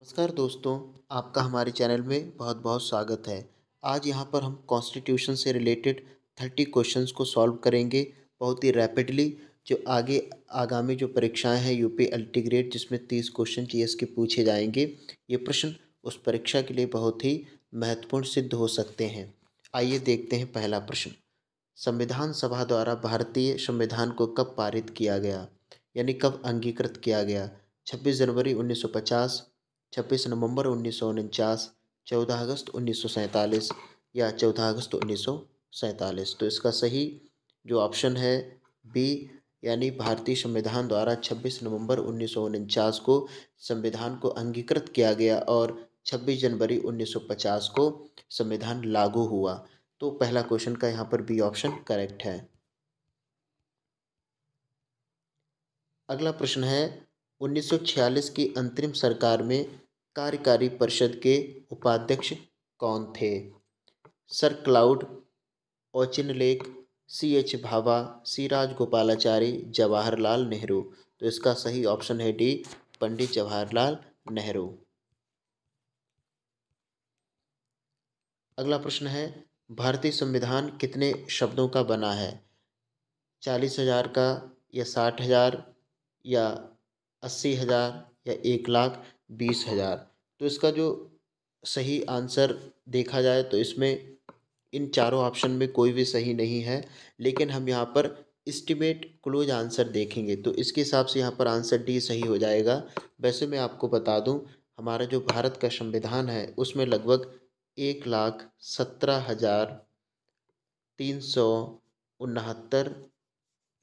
नमस्कार दोस्तों, आपका हमारे चैनल में बहुत बहुत स्वागत है। आज यहाँ पर हम कॉन्स्टिट्यूशन से रिलेटेड 30 क्वेश्चंस को सॉल्व करेंगे बहुत ही रैपिडली। जो आगे आगामी जो परीक्षाएं हैं यूपी अल्टीग्रेड, जिसमें 30 क्वेश्चन जीएस के पूछे जाएंगे, ये प्रश्न उस परीक्षा के लिए बहुत ही महत्वपूर्ण सिद्ध हो सकते हैं। आइए देखते हैं पहला प्रश्न। संविधान सभा द्वारा भारतीय संविधान को कब पारित किया गया, यानी कब अंगीकृत किया गया? 26 जनवरी 1950, 26 नवंबर 1949, 14 अगस्त 1947 या 14 अगस्त 1947। तो इसका सही जो ऑप्शन है बी, यानी भारतीय संविधान द्वारा 26 नवंबर 1949 को संविधान को अंगीकृत किया गया और 26 जनवरी 1950 को संविधान लागू हुआ। तो पहला क्वेश्चन का यहाँ पर बी ऑप्शन करेक्ट है। अगला प्रश्न है, 1946 की अंतरिम सरकार में कार्यकारी परिषद के उपाध्यक्ष कौन थे? Sir Claude, Auchinleck, C H. Bhabha, C Rajagopalachari, Jawaharlal Nehru. तो इसका सही ऑप्शन है डी, पंडित जवाहरलाल नेहरू। अगला प्रश्न है, भारतीय संविधान कितने शब्दों का बना है? 40,000 का, या 60,000, या 80,000, या 1,20,000? तो इसका जो सही आंसर देखा जाए तो इसमें इन चारों ऑप्शन में कोई भी सही नहीं है, लेकिन हम यहाँ पर एस्टिमेट क्लोज आंसर देखेंगे तो इसके हिसाब से यहाँ पर आंसर डी सही हो जाएगा। वैसे मैं आपको बता दूं, हमारा जो भारत का संविधान है उसमें लगभग 1,17,369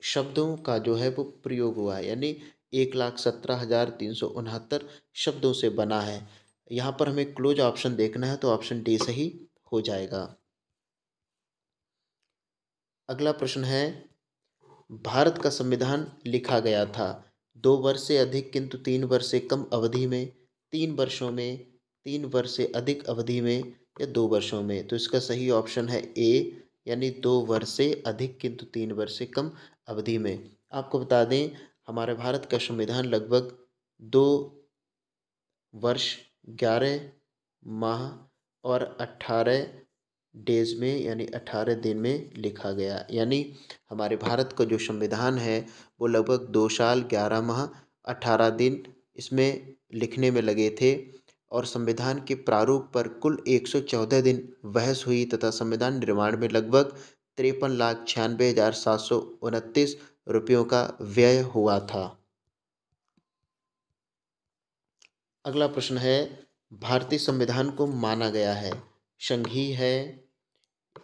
शब्दों का जो है वो प्रयोग हुआ है, यानी 1,17,369 शब्दों से बना है। यहाँ पर हमें क्लोज ऑप्शन देखना है तो ऑप्शन डी सही हो जाएगा। अगला प्रश्न है, भारत का संविधान लिखा गया था 2 वर्ष से अधिक किंतु 3 वर्ष से कम अवधि में, 3 वर्षों में, 3 वर्ष से अधिक अवधि में, या 2 वर्षों में? तो इसका सही ऑप्शन है ए, यानी 2 वर्ष से अधिक किंतु 3 वर्ष से कम अवधि में। आपको बता दें, हमारे भारत का संविधान लगभग 2 वर्ष 11 माह और 18 डेज में, यानी 18 दिन में लिखा गया। यानी हमारे भारत का जो संविधान है वो लगभग 2 साल 11 माह 18 दिन इसमें लिखने में लगे थे, और संविधान के प्रारूप पर कुल 114 दिन बहस हुई तथा संविधान निर्माण में लगभग 53,96,729 रुपयों का व्यय हुआ था। अगला प्रश्न है, भारतीय संविधान को माना गया है संघीय है,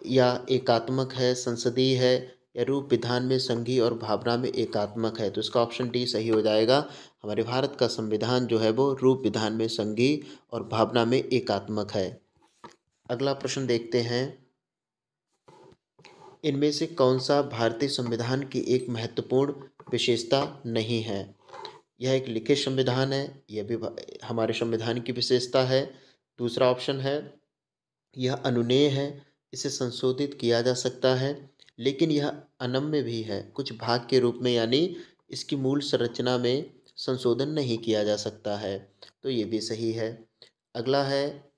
या एकात्मक है, संसदीय है, या रूप विधान में संघीय और भावना में एकात्मक है? तो इसका ऑप्शन डी सही हो जाएगा। हमारे भारत का संविधान जो है वो रूप विधान में संघीय और भावना में एकात्मक है। अगला प्रश्न देखते हैं, इनमें से कौन सा भारतीय संविधान की एक महत्वपूर्ण विशेषता नहीं है? यह एक लिखित संविधान है, यह भी हमारे संविधान की विशेषता है। दूसरा ऑप्शन है, यह अनुमेय है, इसे संशोधित किया जा सकता है, लेकिन यह अनम्य भी है कुछ भाग के रूप में, यानी इसकी मूल संरचना में संशोधन नहीं किया जा सकता है। तो ये भी सही है। अगला है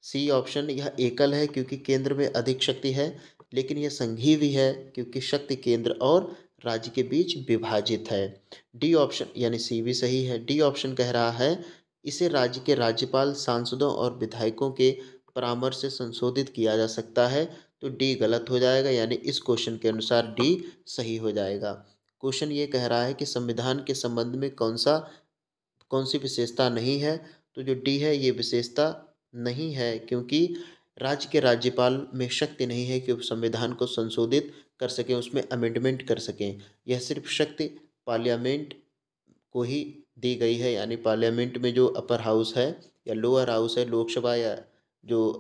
सी ऑप्शन, यह एकल है क्योंकि केंद्र में अधिक शक्ति है, लेकिन यह संघीय भी है क्योंकि शक्ति केंद्र और राज्य के बीच विभाजित है। डी ऑप्शन यानी सी भी सही है। डी ऑप्शन कह रहा है, इसे राज्य के राज्यपाल, सांसदों और विधायकों के परामर्श से संशोधित किया जा सकता है। तो डी गलत हो जाएगा, यानी इस क्वेश्चन के अनुसार डी सही हो जाएगा। क्वेश्चन ये कह रहा है कि संविधान के संबंध में कौन सी विशेषता नहीं है? तो जो डी है ये विशेषता नहीं है, क्योंकि राज्य के राज्यपाल में शक्ति नहीं है कि वो संविधान को संशोधित कर सकें, उसमें अमेंडमेंट कर सकें। यह सिर्फ शक्ति पार्लियामेंट को ही दी गई है, यानी पार्लियामेंट में जो अपर हाउस है या लोअर हाउस है, लोकसभा, या जो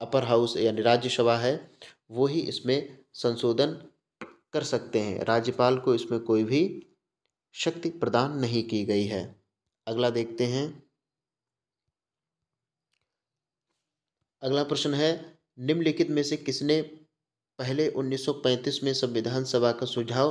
अपर हाउस यानी राज्यसभा है, वो ही इसमें संशोधन कर सकते हैं। राज्यपाल को इसमें कोई भी शक्ति प्रदान नहीं की गई है। अगला देखते हैं। अगला प्रश्न है, निम्नलिखित में से किसने पहले 1935 में संविधान सभा का सुझाव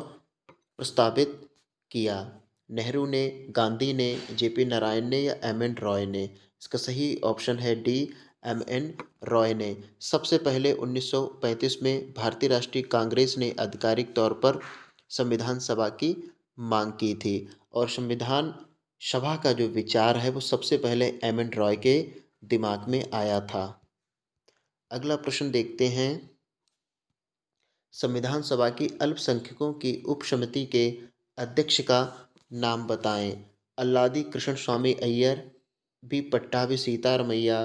प्रस्तावित किया? नेहरू ने, गांधी ने, जेपी नारायण ने या एम एन रॉय ने? इसका सही ऑप्शन है डी, एम एन रॉय ने। सबसे पहले 1935 में भारतीय राष्ट्रीय कांग्रेस ने आधिकारिक तौर पर संविधान सभा की मांग की थी और संविधान सभा का जो विचार है वो सबसे पहले एम एन रॉय के दिमाग में आया था। अगला प्रश्न देखते हैं। संविधान सभा की अल्पसंख्यकों की उप समिति के अध्यक्ष का नाम बताएं। Alladi Krishnaswami Iyer, B Pattabhi Sitaramayya,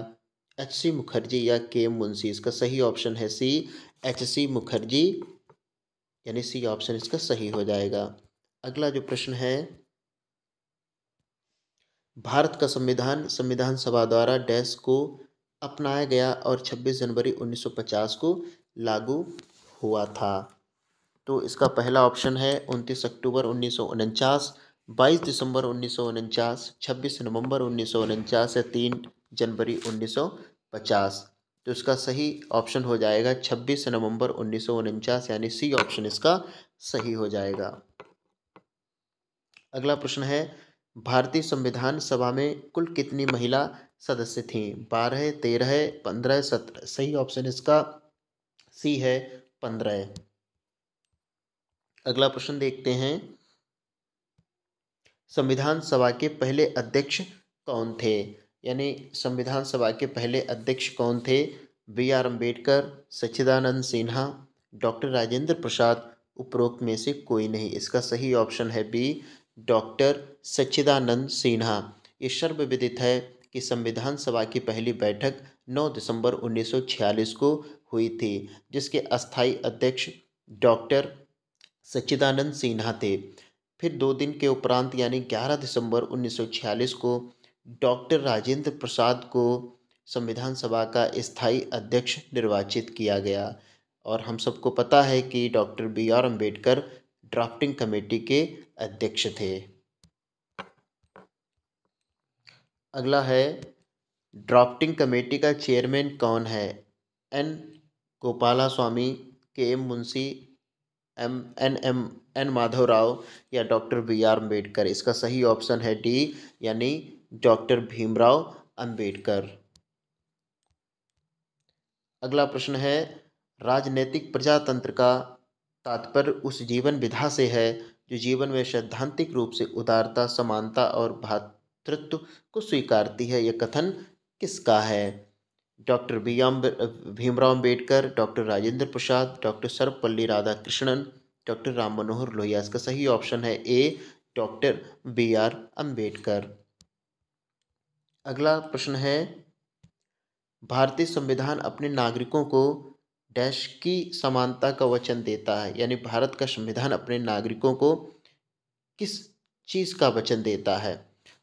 H C Mukherjee या के मुंशी? इसका सही ऑप्शन है सी, एच सी मुखर्जी, यानी सी ऑप्शन इसका सही हो जाएगा। अगला जो प्रश्न है, भारत का संविधान संविधान सभा द्वारा डैश को अपनाया गया और 26 जनवरी 1950 को लागू हुआ था? तो इसका पहला ऑप्शन है 29 अक्टूबर 1949, 22 दिसंबर 1949, 26 नवंबर 1949 या 3 जनवरी 1950। तो इसका सही ऑप्शन हो जाएगा 26 नवंबर 1949, यानी सी ऑप्शन इसका सही हो जाएगा। अगला प्रश्न है, भारतीय संविधान सभा में कुल कितनी महिला सदस्य थीं? 12, 13, 15, 17? सही ऑप्शन इसका सी है 15। अगला प्रश्न देखते हैं। संविधान सभा के पहले अध्यक्ष कौन थे? यानी संविधान सभा के पहले अध्यक्ष कौन थे? B R Ambedkar, Sachchidananda Sinha, doctor Rajendra Prasad, उपरोक्त में से कोई नहीं? इसका सही ऑप्शन है बी, डॉक्टर सच्चिदानंद सिन्हा। ये सर्वविदित है कि संविधान सभा की पहली बैठक 9 दिसंबर 1946 को हुई थी, जिसके अस्थायी अध्यक्ष डॉक्टर सच्चिदानंद सिन्हा थे। फिर 2 दिन के उपरांत यानी 11 दिसंबर 1946 को डॉक्टर राजेंद्र प्रसाद को संविधान सभा का स्थायी अध्यक्ष निर्वाचित किया गया और हम सबको पता है कि doctor B R Ambedkar drafting committee के अध्यक्ष थे। अगला है, ड्राफ्टिंग कमेटी का चेयरमैन कौन है? एन गोपाला स्वामी, के एम मुंशी, एन माधव राव या डॉक्टर बी आर अम्बेडकर? इसका सही ऑप्शन है डी, यानी डॉक्टर भीमराव अंबेडकर। अगला प्रश्न है, राजनीतिक प्रजातंत्र का तात्पर्य उस जीवन विधा से है जो जीवन में सैद्धांतिक रूप से उदारता, समानता और भ्रातृत्व को स्वीकारती है। यह कथन किसका है? डॉक्टर भीमराव अंबेडकर, डॉक्टर राजेंद्र प्रसाद, डॉक्टर सर्वपल्ली राधाकृष्णन, डॉक्टर राम मनोहर लोहिया? इसका सही ऑप्शन है ए, डॉक्टर बी आर अम्बेडकर। अगला प्रश्न है, भारतीय संविधान अपने नागरिकों को डैश की समानता का वचन देता है। यानी भारत का संविधान अपने नागरिकों को किस चीज़ का वचन देता है?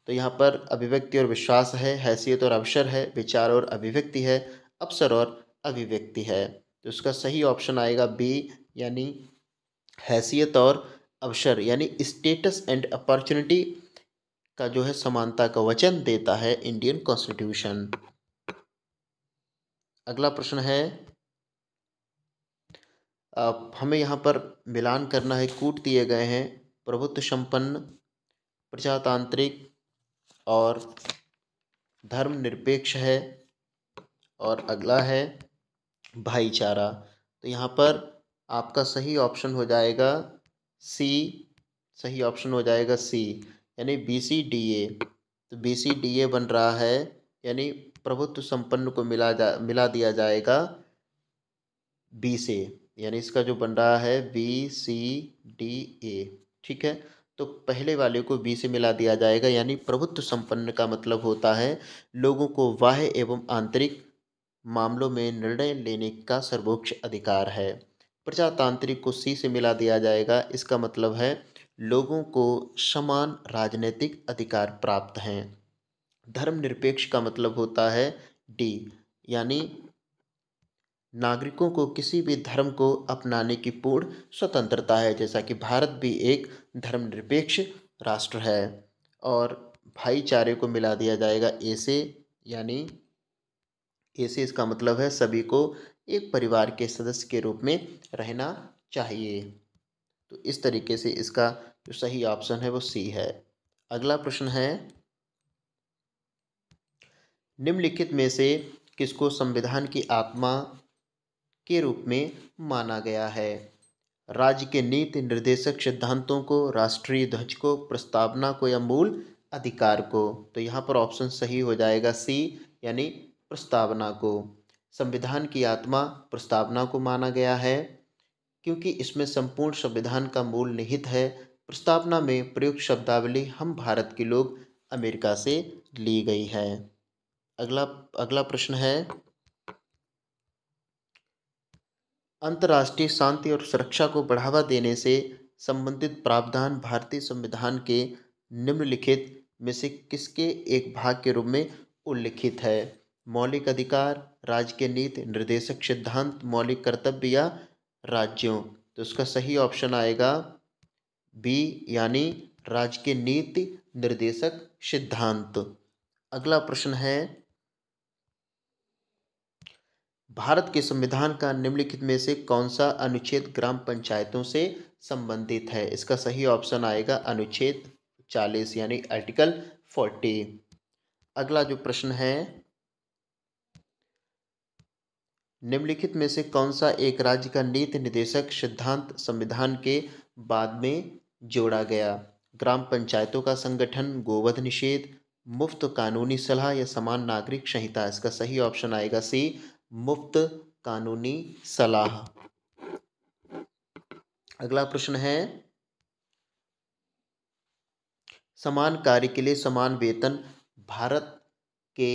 तो यहाँ पर अभिव्यक्ति और विश्वास है, हैसियत और अवसर है, विचार और अभिव्यक्ति है, अवसर और अभिव्यक्ति है। तो इसका सही ऑप्शन आएगा बी, यानी हैसियत और अवसर, यानी स्टेटस एंड अपॉर्चुनिटी का जो है समानता का वचन देता है इंडियन कॉन्स्टिट्यूशन। अगला प्रश्न है, हमें यहाँ पर मिलान करना है, कूट दिए गए हैं प्रभुत्व संपन्न, प्रजातांत्रिक और धर्मनिरपेक्ष है और अगला है भाईचारा। तो यहाँ पर आपका सही ऑप्शन हो जाएगा सी, सही ऑप्शन हो जाएगा सी, यानी BCDA। तो BCDA बन रहा है, यानी प्रभुत्व संपन्न को मिला दिया जाएगा बी से, यानी इसका जो बन रहा है BCDA। ठीक है, तो पहले वाले को बी से मिला दिया जाएगा, यानी प्रभुत्व संपन्न का मतलब होता है लोगों को बाह्य एवं आंतरिक मामलों में निर्णय लेने का सर्वोच्च अधिकार है। प्रजातांत्रिक को सी से मिला दिया जाएगा, इसका मतलब है लोगों को समान राजनीतिक अधिकार प्राप्त हैं। धर्मनिरपेक्ष का मतलब होता है डी, यानी नागरिकों को किसी भी धर्म को अपनाने की पूर्ण स्वतंत्रता है, जैसा कि भारत भी एक धर्मनिरपेक्ष राष्ट्र है। और भाईचारे को मिला दिया जाएगा ए से, यानी ए से इसका मतलब है सभी को एक परिवार के सदस्य के रूप में रहना चाहिए। तो इस तरीके से इसका जो सही ऑप्शन है वो सी है। अगला प्रश्न है, निम्नलिखित में से किसको संविधान की आत्मा के रूप में माना गया है? राज्य के नीति निर्देशक सिद्धांतों को, राष्ट्रीय ध्वज को, प्रस्तावना को या मूल अधिकार को? तो यहाँ पर ऑप्शन सही हो जाएगा सी, यानी प्रस्तावना को। संविधान की आत्मा प्रस्तावना को माना गया है क्योंकि इसमें संपूर्ण संविधान का मूल निहित है। प्रस्तावना में प्रयुक्त शब्दावली हम भारत के लोग अमेरिका से ली गई है। अगला अगला प्रश्न है, अंतर्राष्ट्रीय शांति और सुरक्षा को बढ़ावा देने से संबंधित प्रावधान भारतीय संविधान के निम्नलिखित में से किसके एक भाग के रूप में उल्लिखित है? मौलिक अधिकार, राज्य के नीति निर्देशक सिद्धांत, मौलिक कर्तव्य या राज्यों? तो उसका सही ऑप्शन आएगा बी, यानी राज्य के नीति निर्देशक सिद्धांत। अगला प्रश्न है, भारत के संविधान का निम्नलिखित में से कौन सा अनुच्छेद ग्राम पंचायतों से संबंधित है? इसका सही ऑप्शन आएगा अनुच्छेद 40, यानी आर्टिकल 40। अगला जो प्रश्न है, निम्नलिखित में से कौन सा एक राज्य का नीति निर्देशक सिद्धांत संविधान के बाद में जोड़ा गया? ग्राम पंचायतों का संगठन, गोवध निषेध, मुफ्त कानूनी सलाह या समान नागरिक संहिता? इसका सही ऑप्शन आएगा सी, मुफ्त कानूनी सलाह। अगला प्रश्न है, समान कार्य के लिए समान वेतन भारत के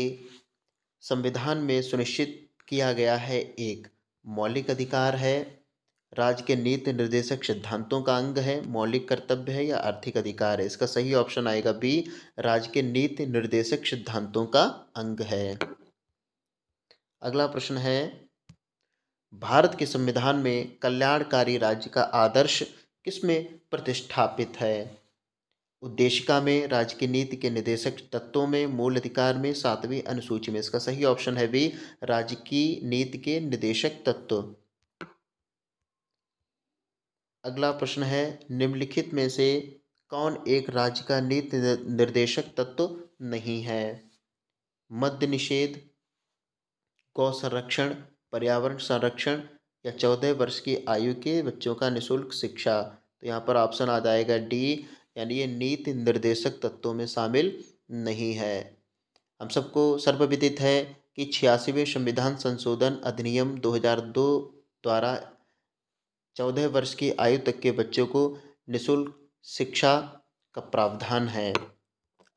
संविधान में सुनिश्चित किया गया है एक मौलिक अधिकार है, राज्य के नीति निर्देशक सिद्धांतों का अंग है, मौलिक कर्तव्य है या आर्थिक अधिकार है? इसका सही ऑप्शन आएगा बी, राज्य के नीति निर्देशक सिद्धांतों का अंग है। अगला प्रश्न है, भारत के संविधान में कल्याणकारी राज्य का आदर्श किसमें प्रतिष्ठापित है? उद्देशिका में, राज्य की नीति के निर्देशक तत्वों में, मूल अधिकार में, 7वीं अनुसूची में? इसका सही ऑप्शन है बी, राज्य की नीति के निर्देशक तत्व। अगला प्रश्न है, निम्नलिखित में से कौन एक राज्य का नीति निर्देशक तत्व नहीं है? मद्य निषेध, गौ संरक्षण, पर्यावरण संरक्षण या 14 वर्ष की आयु के बच्चों का निःशुल्क शिक्षा? तो यहाँ पर ऑप्शन आ जाएगा डी, यानी ये नीति निर्देशक तत्वों में शामिल नहीं है। हम सबको सर्वविदित है कि 86वें संविधान संशोधन अधिनियम 2002 द्वारा 14 वर्ष की आयु तक के बच्चों को निःशुल्क शिक्षा का प्रावधान है।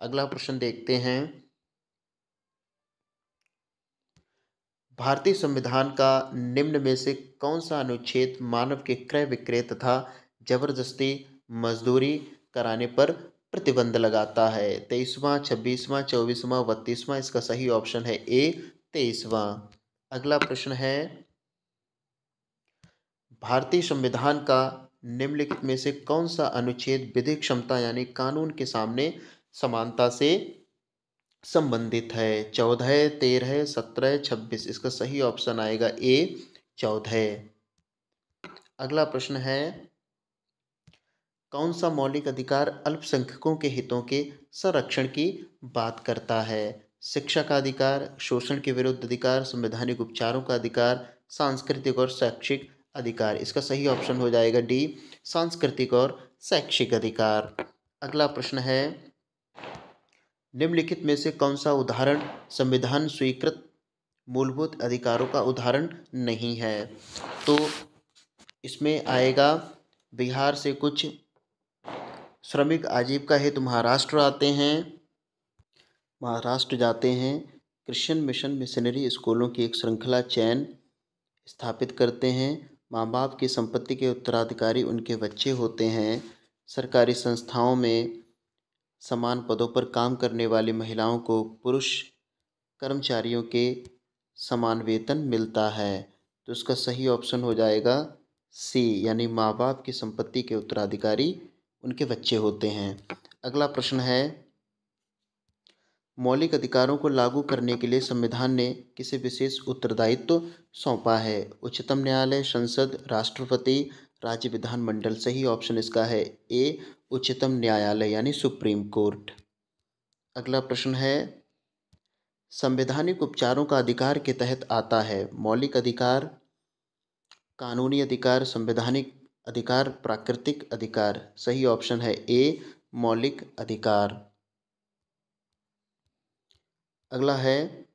अगला प्रश्न देखते हैं, भारतीय संविधान का निम्न में से कौन सा अनुच्छेद मानव के क्रय विक्रय तथा जबरदस्ती मजदूरी कराने पर प्रतिबंध लगाता है? 23वां, 26वां, 24वां, 32वां? इसका सही ऑप्शन है ए, 23वां। अगला प्रश्न है, भारतीय संविधान का निम्नलिखित में से कौन सा अनुच्छेद विधिक क्षमता यानी कानून के सामने समानता से संबंधित है? 14, 13, 17, 26? इसका सही ऑप्शन आएगा ए, 14। अगला प्रश्न है, कौन सा मौलिक अधिकार अल्पसंख्यकों के हितों के संरक्षण की बात करता है? शिक्षा का अधिकार, शोषण के विरुद्ध अधिकार, संवैधानिक उपचारों का अधिकार, सांस्कृतिक और शैक्षिक अधिकार? इसका सही ऑप्शन हो जाएगा डी, सांस्कृतिक और शैक्षिक अधिकार। अगला प्रश्न है, निम्नलिखित में से कौन सा उदाहरण संविधान स्वीकृत मूलभूत अधिकारों का उदाहरण नहीं है? तो इसमें आएगा, बिहार से कुछ श्रमिक आजीविका हेतु महाराष्ट्र आते हैं, महाराष्ट्र जाते हैं, क्रिश्चियन मिशन मिशनरी स्कूलों की एक श्रृंखला चैन स्थापित करते हैं, माँ बाप की संपत्ति के उत्तराधिकारी उनके बच्चे होते हैं, सरकारी संस्थाओं में समान पदों पर काम करने वाली महिलाओं को पुरुष कर्मचारियों के समान वेतन मिलता है। तो इसका सही ऑप्शन हो जाएगा सी, यानी माँ बाप की संपत्ति के उत्तराधिकारी उनके बच्चे होते हैं। अगला प्रश्न है, मौलिक अधिकारों को लागू करने के लिए संविधान ने किसे विशेष उत्तरदायित्व सौंपा है? उच्चतम न्यायालय, संसद, राष्ट्रपति, राज्य विधानमंडल? सही ऑप्शन इसका है ए, उच्चतम न्यायालय यानी सुप्रीम कोर्ट। अगला प्रश्न है, संवैधानिक उपचारों का अधिकार के तहत आता है मौलिक अधिकार, कानूनी अधिकार, संवैधानिक अधिकार, प्राकृतिक अधिकार। सही ऑप्शन है ए, मौलिक अधिकार। अगला है,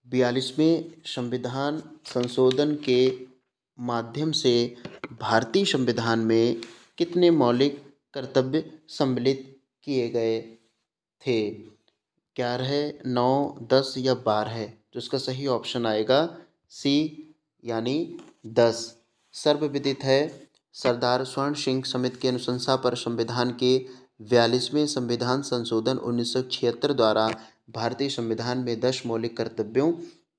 42वें संविधान संशोधन के माध्यम से भारतीय संविधान में कितने मौलिक कर्तव्य सम्मिलित किए गए थे? 11, 9, 10 या 12? तो इसका सही ऑप्शन आएगा सी यानी 10। सर्वविदित है, सरदार स्वर्ण सिंह समिति की अनुशंसा पर संविधान के 42वें संविधान संशोधन 1976 द्वारा भारतीय संविधान में 10 मौलिक कर्तव्यों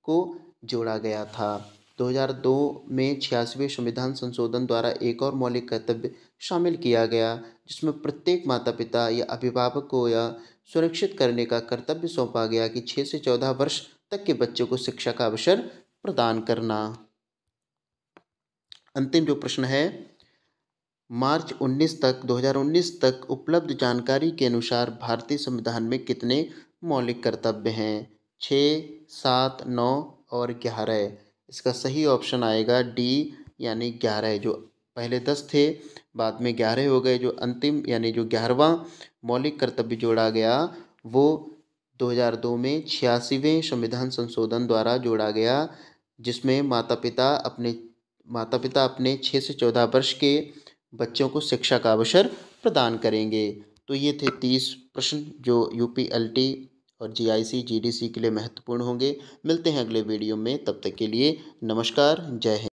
को जोड़ा गया था। 2002 में 86वें संविधान संशोधन द्वारा एक और मौलिक कर्तव्य शामिल किया गया, जिसमें प्रत्येक माता पिता या अभिभावक को यह सुनिश्चित करने का कर्तव्य सौंपा गया कि 6 से 14 वर्ष तक के बच्चों को शिक्षा का अवसर प्रदान करना। अंतिम जो प्रश्न है, मार्च 2019 तक उपलब्ध जानकारी के अनुसार भारतीय संविधान में कितने मौलिक कर्तव्य हैं? 6, 7, 9 और 11। इसका सही ऑप्शन आएगा डी यानी 11। जो पहले 10 थे, बाद में 11 हो गए। जो अंतिम यानी जो 11वां मौलिक कर्तव्य जोड़ा गया वो 2002 में 86वें संविधान संशोधन द्वारा जोड़ा गया, जिसमें माता पिता अपने 6 से 14 वर्ष के बच्चों को शिक्षा का अवसर प्रदान करेंगे। तो ये थे 30 प्रश्न जो यूपीएलटी और जीआईसी जीडीसी के लिए महत्वपूर्ण होंगे। मिलते हैं अगले वीडियो में, तब तक के लिए नमस्कार, जय हिंद।